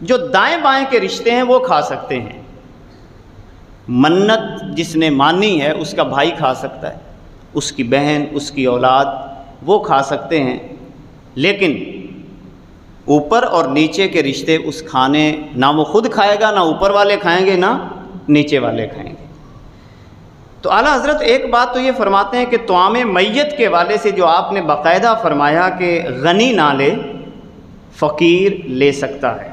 جو دائیں بائیں کے رشتے ہیں وہ کھا سکتے ہیں، منت جس نے مانی ہے اس کا بھائی کھا سکتا ہے، اس کی بہن، اس کی اولاد، وہ کھا سکتے ہیں، لیکن اوپر اور نیچے کے رشتے اس کھانے نہ وہ خود کھائے گا، نہ اوپر والے کھائیں گے، نہ نیچے والے کھائیں گے۔ تو اعلیٰ حضرت ایک بات تو یہ فرماتے ہیں کہ طعام میت کے والے سے جو آپ نے باقاعدہ فرمایا کہ غنی نہ لے، فقیر لے سکتا ہے،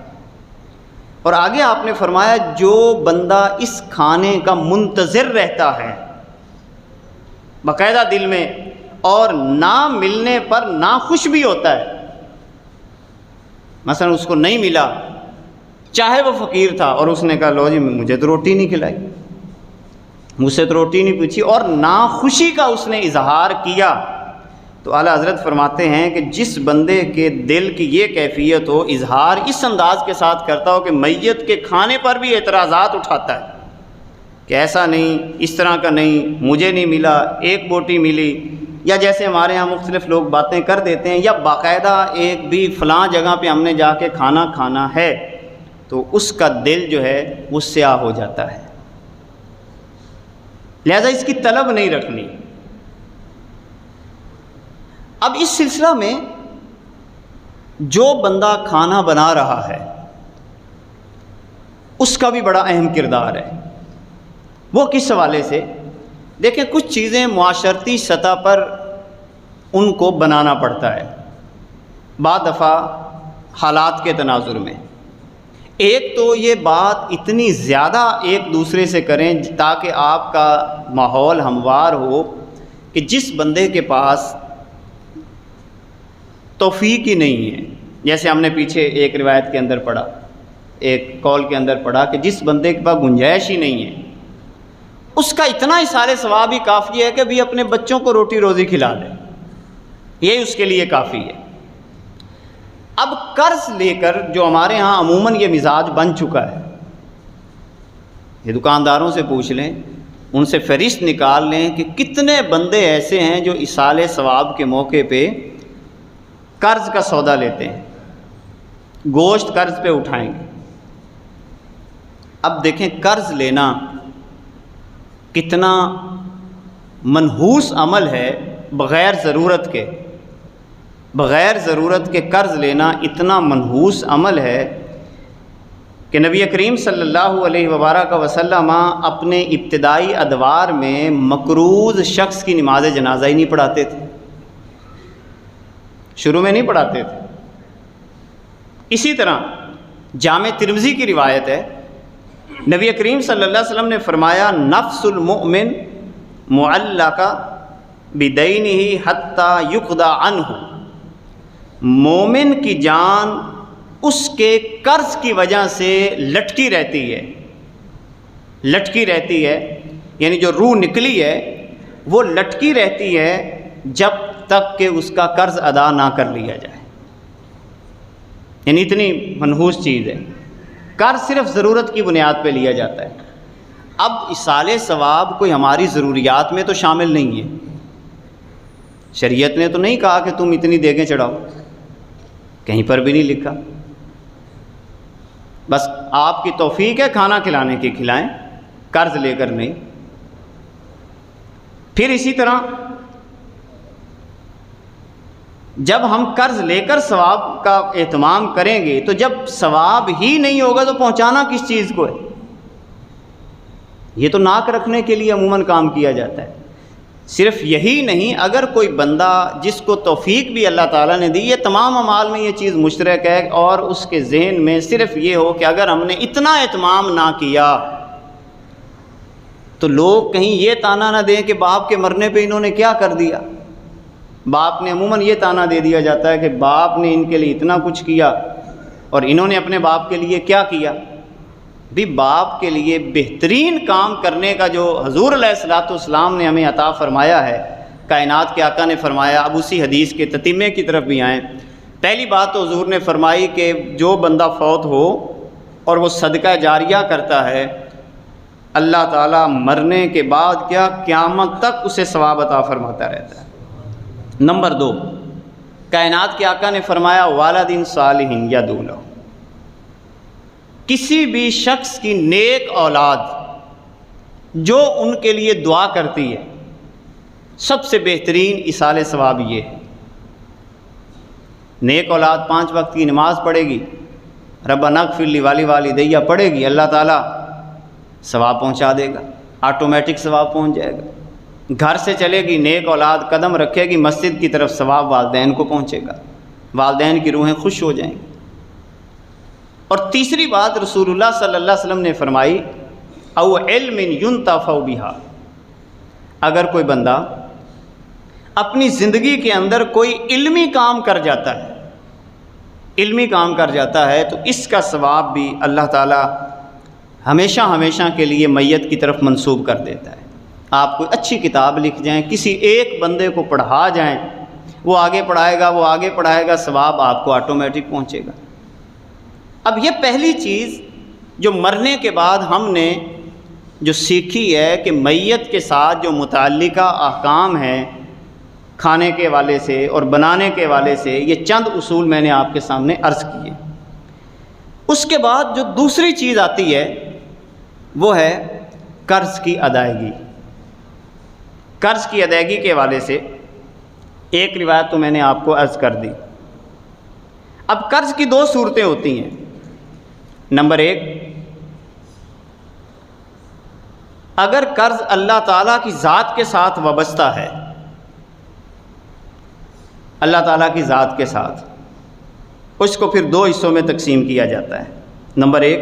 اور آگے آپ نے فرمایا جو بندہ اس کھانے کا منتظر رہتا ہے باقاعدہ دل میں اور نہ ملنے پر ناخوش بھی ہوتا ہے، مثلا اس کو نہیں ملا، چاہے وہ فقیر تھا اور اس نے کہا لو جی مجھے تو روٹی نہیں کھلائی، مجھ سے تو روٹی نہیں پوچھی، اور ناخوشی کا اس نے اظہار کیا، تو اعلیٰ حضرت فرماتے ہیں کہ جس بندے کے دل کی یہ کیفیت ہو، اظہار اس انداز کے ساتھ کرتا ہو کہ میت کے کھانے پر بھی اعتراضات اٹھاتا ہے کہ ایسا نہیں، اس طرح کا نہیں، مجھے نہیں ملا، ایک بوٹی ملی، یا جیسے ہمارے ہاں مختلف لوگ باتیں کر دیتے ہیں، یا باقاعدہ ایک بھی فلاں جگہ پہ ہم نے جا کے کھانا کھانا ہے، تو اس کا دل جو ہے وہ سیاہ ہو جاتا ہے۔ لہذا اس کی طلب نہیں رکھنی۔ اب اس سلسلہ میں جو بندہ کھانا بنا رہا ہے اس کا بھی بڑا اہم کردار ہے۔ وہ کس حوالے سے؟ دیکھیں کچھ چیزیں معاشرتی سطح پر ان کو بنانا پڑتا ہے بعض دفعہ حالات کے تناظر میں۔ ایک تو یہ بات اتنی زیادہ ایک دوسرے سے کریں تاکہ آپ کا ماحول ہموار ہو کہ جس بندے کے پاس توفیق ہی نہیں ہے، جیسے ہم نے پیچھے ایک روایت کے اندر پڑھا، ایک قول کے اندر پڑھا کہ جس بندے کے پاس گنجائش ہی نہیں ہے اس کا اتنا اثار ثواب ہی کافی ہے کہ بھی اپنے بچوں کو روٹی روزی کھلا دے، یہی اس کے لیے کافی ہے۔ اب قرض لے کر جو ہمارے ہاں عموماً یہ مزاج بن چکا ہے، یہ دکانداروں سے پوچھ لیں، ان سے فہرست نکال لیں کہ کتنے بندے ایسے ہیں جو ایصال ثواب کے موقع پہ قرض کا سودا لیتے ہیں، گوشت قرض پہ اٹھائیں گے۔ اب دیکھیں قرض لینا کتنا منحوس عمل ہے، بغیر ضرورت کے قرض لینا اتنا منحوس عمل ہے کہ نبی کریم صلی اللہ علیہ وبارک وسلم اپنے ابتدائی ادوار میں مقروض شخص کی نماز جنازہ ہی نہیں پڑھاتے تھے، شروع میں نہیں پڑھاتے تھے۔ اسی طرح جامع ترمذی کی روایت ہے، نبی کریم صلی اللہ علیہ وسلم نے فرمایا نفس المؤمن معلقہ بدینہ حتی یقضی عنہ، مومن کی جان اس کے قرض کی وجہ سے لٹکی رہتی ہے، یعنی جو روح نکلی ہے وہ لٹکی رہتی ہے جب تک کہ اس کا قرض ادا نہ کر لیا جائے، یعنی اتنی منحوس چیز ہے۔ قرض صرف ضرورت کی بنیاد پہ لیا جاتا ہے۔ اب ایصال ثواب کوئی ہماری ضروریات میں تو شامل نہیں ہے، شریعت نے تو نہیں کہا کہ تم اتنی دیگیں چڑھاؤ، کہیں پر بھی نہیں لکھا، بس آپ کی توفیق ہے کھانا کھلانے کی کھلائیں، قرض لے کر نہیں۔ پھر اسی طرح جب ہم قرض لے کر ثواب کا اہتمام کریں گے تو جب ثواب ہی نہیں ہوگا تو پہنچانا کس چیز کو ہے؟ یہ تو ناک رکھنے کے لیے عموماً کام کیا جاتا ہے۔ صرف یہی نہیں، اگر کوئی بندہ جس کو توفیق بھی اللہ تعالیٰ نے دی، یہ تمام اعمال میں یہ چیز مشترک ہے، اور اس کے ذہن میں صرف یہ ہو کہ اگر ہم نے اتنا اہتمام نہ کیا تو لوگ کہیں یہ تانا نہ دیں کہ باپ کے مرنے پہ انہوں نے کیا کر دیا۔ باپ نے عموماً یہ تانا دے دیا جاتا ہے کہ باپ نے ان کے لیے اتنا کچھ کیا اور انہوں نے اپنے باپ کے لیے کیا کیا۔ بھی باپ کے لیے بہترین کام کرنے کا جو حضور علیہ الصلوۃ والسلام نے ہمیں عطا فرمایا ہے، کائنات کے آقا نے فرمایا، اب اسی حدیث کے تتمے کی طرف بھی آئیں۔ پہلی بات تو حضور نے فرمائی کہ جو بندہ فوت ہو اور وہ صدقہ جاریہ کرتا ہے، اللہ تعالیٰ مرنے کے بعد کیا قیامت تک اسے ثواب عطا فرماتا رہتا ہے۔ نمبر 2، کائنات کے آقا نے فرمایا والد صالح یدعو لہ، کسی بھی شخص کی نیک اولاد جو ان کے لیے دعا کرتی ہے، سب سے بہترین ایصال ثواب یہ ہے۔ نیک اولاد 5 وقت کی نماز پڑھے گی، ربنا اغفر لی والدیہ پڑھے گی، اللہ تعالیٰ ثواب پہنچا دے گا، آٹومیٹک ثواب پہنچ جائے گا۔ گھر سے چلے گی، نیک اولاد قدم رکھے گی مسجد کی طرف، ثواب والدین کو پہنچے گا، والدین کی روحیں خوش ہو جائیں گی۔ اور تیسری بات رسول اللہ صلی اللہ علیہ وسلم نے فرمائی او علم ينتفع بها، اگر کوئی بندہ اپنی زندگی کے اندر کوئی علمی کام کر جاتا ہے تو اس کا ثواب بھی اللہ تعالیٰ ہمیشہ کے لیے میت کی طرف منسوب کر دیتا ہے۔ آپ کوئی اچھی کتاب لکھ جائیں، کسی ایک بندے کو پڑھا جائیں، وہ آگے پڑھائے گا، ثواب آپ کو آٹومیٹک پہنچے گا۔ اب یہ پہلی چیز جو مرنے کے بعد ہم نے جو سیکھی ہے کہ میت کے ساتھ جو متعلقہ احکام ہیں کھانے کے حوالے سے اور بنانے کے حوالے سے، یہ چند اصول میں نے آپ کے سامنے عرض کیے۔ اس کے بعد جو دوسری چیز آتی ہے وہ ہے قرض کی ادائیگی۔ قرض کی ادائیگی کے حوالے سے ایک روایت تو میں نے آپ کو عرض کر دی۔ اب قرض کی 2 صورتیں ہوتی ہیں۔ نمبر 1، اگر قرض اللہ تعالیٰ کی ذات کے ساتھ وابستہ ہے، اللہ تعالیٰ کی ذات کے ساتھ، اس کو پھر 2 حصوں میں تقسیم کیا جاتا ہے۔ نمبر 1،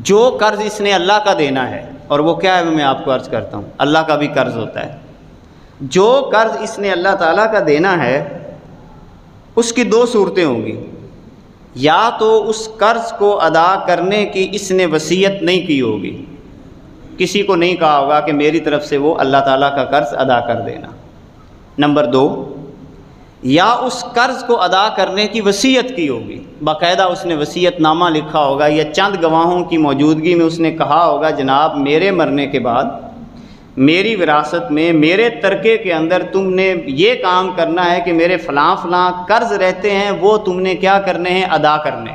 جو قرض اس نے اللہ کا دینا ہے، اور وہ کیا ہے میں آپ کو عرض کرتا ہوں، اللہ کا بھی قرض ہوتا ہے۔ جو قرض اس نے اللہ تعالیٰ کا دینا ہے اس کی 2 صورتیں ہوں گی، یا تو اس قرض کو ادا کرنے کی اس نے وصیت نہیں کی ہوگی، کسی کو نہیں کہا ہوگا کہ میری طرف سے وہ اللہ تعالیٰ کا قرض ادا کر دینا۔ نمبر 2، یا اس قرض کو ادا کرنے کی وصیت کی ہوگی، باقاعدہ اس نے وصیت نامہ لکھا ہوگا، یا چند گواہوں کی موجودگی میں اس نے کہا ہوگا جناب میرے مرنے کے بعد میری وراثت میں میرے ترکے کے اندر تم نے یہ کام کرنا ہے کہ میرے فلاں فلاں قرض رہتے ہیں وہ تم نے کیا کرنے ہیں، ادا کرنے۔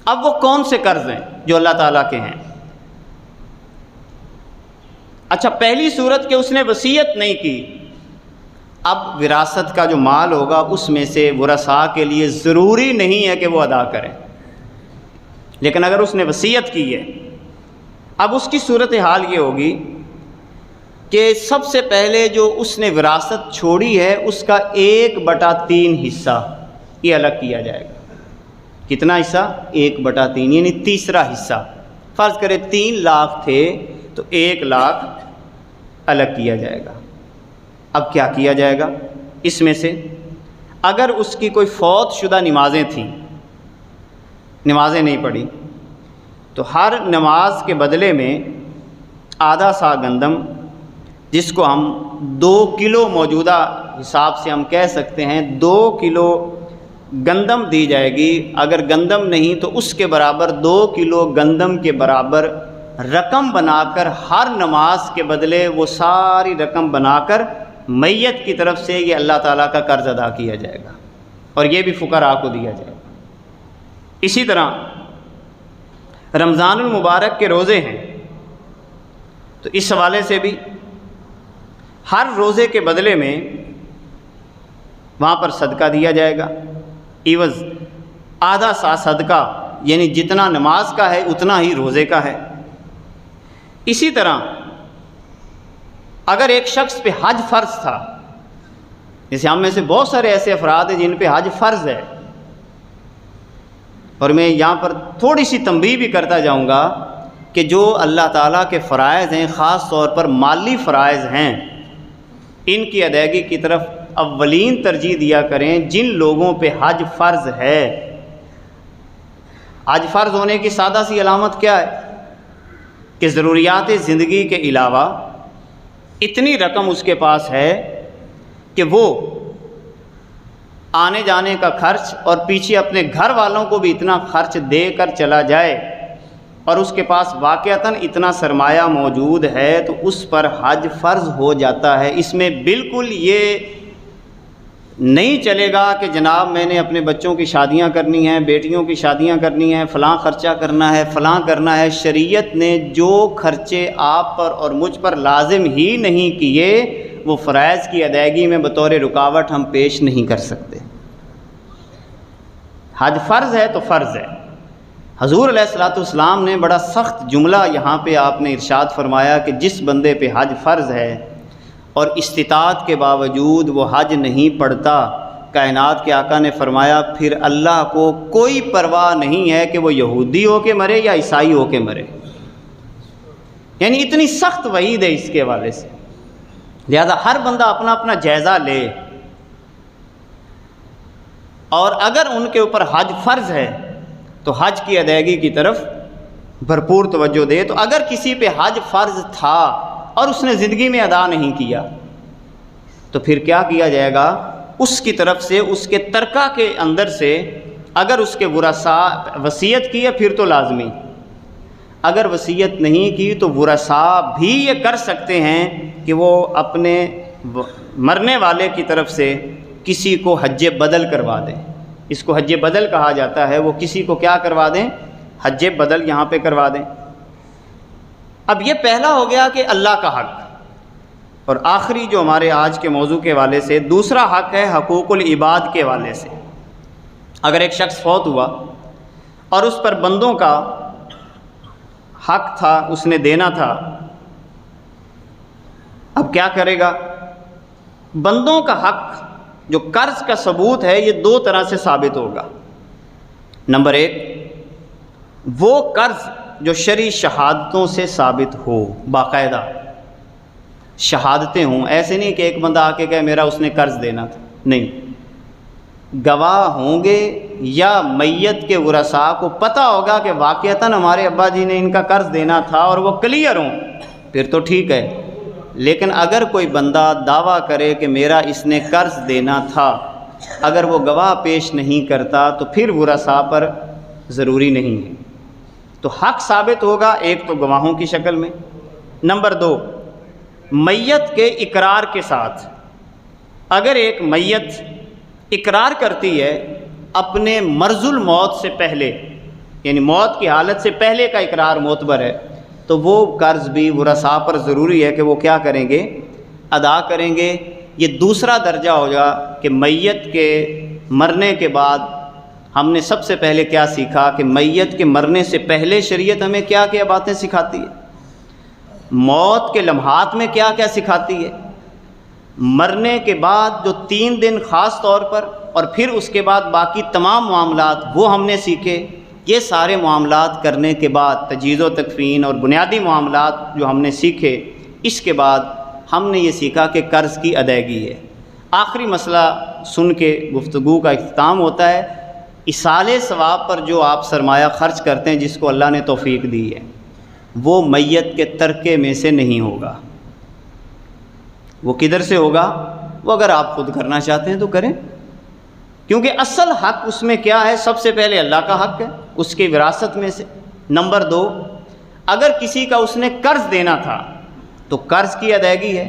اب وہ کون سے قرض ہیں جو اللہ تعالیٰ کے ہیں؟ اچھا، پہلی صورت کہ اس نے وصیت نہیں کی، اب وراثت کا جو مال ہوگا اس میں سے ورثاء کے لیے ضروری نہیں ہے کہ وہ ادا کریں، لیکن اگر اس نے وصیت کی ہے، اب اس کی صورتحال یہ ہوگی کہ سب سے پہلے جو اس نے وراثت چھوڑی ہے اس کا 1/3 حصہ یہ الگ کیا جائے گا۔ کتنا حصہ؟ 1/3، یعنی تیسرا حصہ۔ فرض کرے 3 لاکھ تھے تو 1 لاکھ الگ کیا جائے گا۔ اب کیا کیا جائے گا؟ اس میں سے اگر اس کی کوئی فوت شدہ نمازیں تھیں، نمازیں نہیں پڑھی، تو ہر نماز کے بدلے میں آدھا سا گندم، جس کو ہم 2 کلو موجودہ حساب سے ہم کہہ سکتے ہیں 2 کلو گندم دی جائے گی۔ اگر گندم نہیں تو اس کے برابر 2 کلو گندم کے برابر رقم بنا کر ہر نماز کے بدلے وہ ساری رقم بنا کر میت کی طرف سے یہ اللہ تعالیٰ کا قرض ادا کیا جائے گا، اور یہ بھی فقراء کو دیا جائے گا۔ اسی طرح رمضان المبارک کے روزے ہیں، تو اس حوالے سے بھی ہر روزے کے بدلے میں وہاں پر صدقہ دیا جائے گا، عوض آدھا سا صدقہ، یعنی جتنا نماز کا ہے اتنا ہی روزے کا ہے۔ اسی طرح اگر ایک شخص پہ حج فرض تھا، جیسے ہم میں سے بہت سارے ایسے افراد ہیں جن پہ حج فرض ہے، اور میں یہاں پر تھوڑی سی تنبیہ بھی کرتا جاؤں گا کہ جو اللہ تعالیٰ کے فرائض ہیں، خاص طور پر مالی فرائض ہیں، ان کی ادائیگی کی طرف اولین ترجیح دیا کریں جن لوگوں پہ حج فرض ہے۔ حج فرض ہونے کی سادہ سی علامت کیا ہے کہ ضروریات زندگی کے علاوہ اتنی رقم اس کے پاس ہے کہ وہ آنے جانے کا خرچ اور پیچھے اپنے گھر والوں کو بھی اتنا خرچ دے کر چلا جائے، اور اس کے پاس واقعتاً اتنا سرمایہ موجود ہے تو اس پر حج فرض ہو جاتا ہے۔ اس میں بالکل یہ نہیں چلے گا کہ جناب میں نے اپنے بچوں کی شادیاں کرنی ہیں، بیٹیوں کی شادیاں کرنی ہیں، فلاں خرچہ کرنا ہے، فلاں کرنا ہے۔ شریعت نے جو خرچے آپ پر اور مجھ پر لازم ہی نہیں کیے وہ فرائض کی ادائیگی میں بطور رکاوٹ ہم پیش نہیں کر سکتے۔ حج فرض ہے تو فرض ہے۔ حضور علیہ الصلوۃ والسلام نے بڑا سخت جملہ یہاں پہ آپ نے ارشاد فرمایا کہ جس بندے پہ حج فرض ہے اور استطاعت کے باوجود وہ حج نہیں پڑھتا، کائنات کے آقا نے فرمایا پھر اللہ کو کوئی پرواہ نہیں ہے کہ وہ یہودی ہو کے مرے یا عیسائی ہو کے مرے۔ یعنی اتنی سخت وعید ہے اس کے حوالے سے۔ لہذا ہر بندہ اپنا اپنا جائزہ لے، اور اگر ان کے اوپر حج فرض ہے تو حج کی ادائیگی کی طرف بھرپور توجہ دے۔ تو اگر کسی پہ حج فرض تھا اور اس نے زندگی میں ادا نہیں کیا تو پھر کیا کیا جائے گا؟ اس کی طرف سے اس کے ترکہ کے اندر سے اگر اس کے ورثاء وصیت کی ہے پھر تو لازمی، اگر وصیت نہیں کی تو ورثاء بھی یہ کر سکتے ہیں کہ وہ اپنے مرنے والے کی طرف سے کسی کو حج بدل کروا دیں۔ اس کو حج بدل کہا جاتا ہے، وہ کسی کو کیا کروا دیں؟ حج بدل یہاں پہ کروا دیں۔ اب یہ پہلا ہو گیا کہ اللہ کا حق، اور آخری جو ہمارے آج کے موضوع کے حوالے سے دوسرا حق ہے حقوق العباد کے حوالے سے۔ اگر ایک شخص فوت ہوا اور اس پر بندوں کا حق تھا، اس نے دینا تھا، اب کیا کرے گا؟ بندوں کا حق جو قرض کا ثبوت ہے یہ 2 طرح سے ثابت ہوگا۔ نمبر 1، وہ قرض جو شرعی شہادتوں سے ثابت ہو، باقاعدہ شہادتیں ہوں، ایسے نہیں کہ ایک بندہ آ کے کہے میرا اس نے قرض دینا تھا، نہیں، گواہ ہوں گے یا میت کے ورثاء کو پتہ ہوگا کہ واقعتاً ہمارے ابا جی نے ان کا قرض دینا تھا اور وہ کلیئر ہوں، پھر تو ٹھیک ہے۔ لیکن اگر کوئی بندہ دعویٰ کرے کہ میرا اس نے قرض دینا تھا اگر وہ گواہ پیش نہیں کرتا تو پھر ورثاء پر ضروری نہیں ہے۔ تو حق ثابت ہوگا ایک تو گواہوں کی شکل میں، نمبر دو میت کے اقرار کے ساتھ۔ اگر ایک میت اقرار کرتی ہے اپنے مرض الموت سے پہلے، یعنی موت کی حالت سے پہلے کا اقرار معتبر ہے، تو وہ قرض بھی ورثاء پر ضروری ہے کہ وہ کیا کریں گے، ادا کریں گے۔ یہ دوسرا درجہ ہوگا کہ میت کے مرنے کے بعد ہم نے سب سے پہلے کیا سیکھا کہ میت کے مرنے سے پہلے شریعت ہمیں کیا کیا باتیں سکھاتی ہے، موت کے لمحات میں کیا کیا سکھاتی ہے، مرنے کے بعد جو 3 دن خاص طور پر، اور پھر اس کے بعد باقی تمام معاملات وہ ہم نے سیکھے۔ یہ سارے معاملات کرنے کے بعد تجہیز و تکفین اور بنیادی معاملات جو ہم نے سیکھے، اس کے بعد ہم نے یہ سیکھا کہ قرض کی ادائیگی ہے۔ آخری مسئلہ سن کے گفتگو کا اختتام ہوتا ہے، ایصال ثواب پر جو آپ سرمایہ خرچ کرتے ہیں جس کو اللہ نے توفیق دی ہے، وہ میت کے ترکے میں سے نہیں ہوگا۔ وہ کدھر سے ہوگا؟ وہ اگر آپ خود کرنا چاہتے ہیں تو کریں، کیونکہ اصل حق اس میں کیا ہے؟ سب سے پہلے اللہ کا حق ہے اس کی وراثت میں سے۔ نمبر دو، اگر کسی کا اس نے قرض دینا تھا تو قرض کی ادائیگی ہے،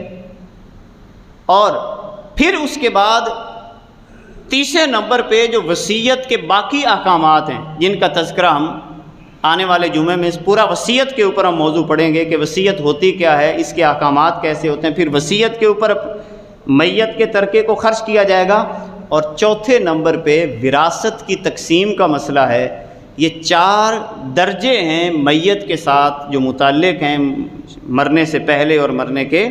اور پھر اس کے بعد تیسرے نمبر پہ جو وصیت کے باقی احکامات ہیں جن کا تذکرہ ہم آنے والے جمعے میں پورا وصیت کے اوپر ہم موضوع پڑھیں گے کہ وصیت ہوتی کیا ہے، اس کے احکامات کیسے ہوتے ہیں، پھر وصیت کے اوپر میت کے ترکے کو خرچ کیا جائے گا، اور چوتھے نمبر پہ وراثت کی تقسیم کا مسئلہ ہے۔ یہ 4 درجے ہیں میت کے ساتھ جو متعلق ہیں مرنے سے پہلے اور مرنے کے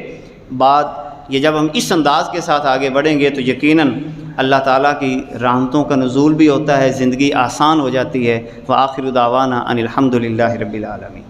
بعد۔ یہ جب ہم اس انداز کے ساتھ آگے بڑھیں گے تو یقیناً اللہ تعالیٰ کی رحمتوں کا نزول بھی ہوتا ہے، زندگی آسان ہو جاتی ہے۔ وآخر دعوانا ان الحمد للہ رب العالمین۔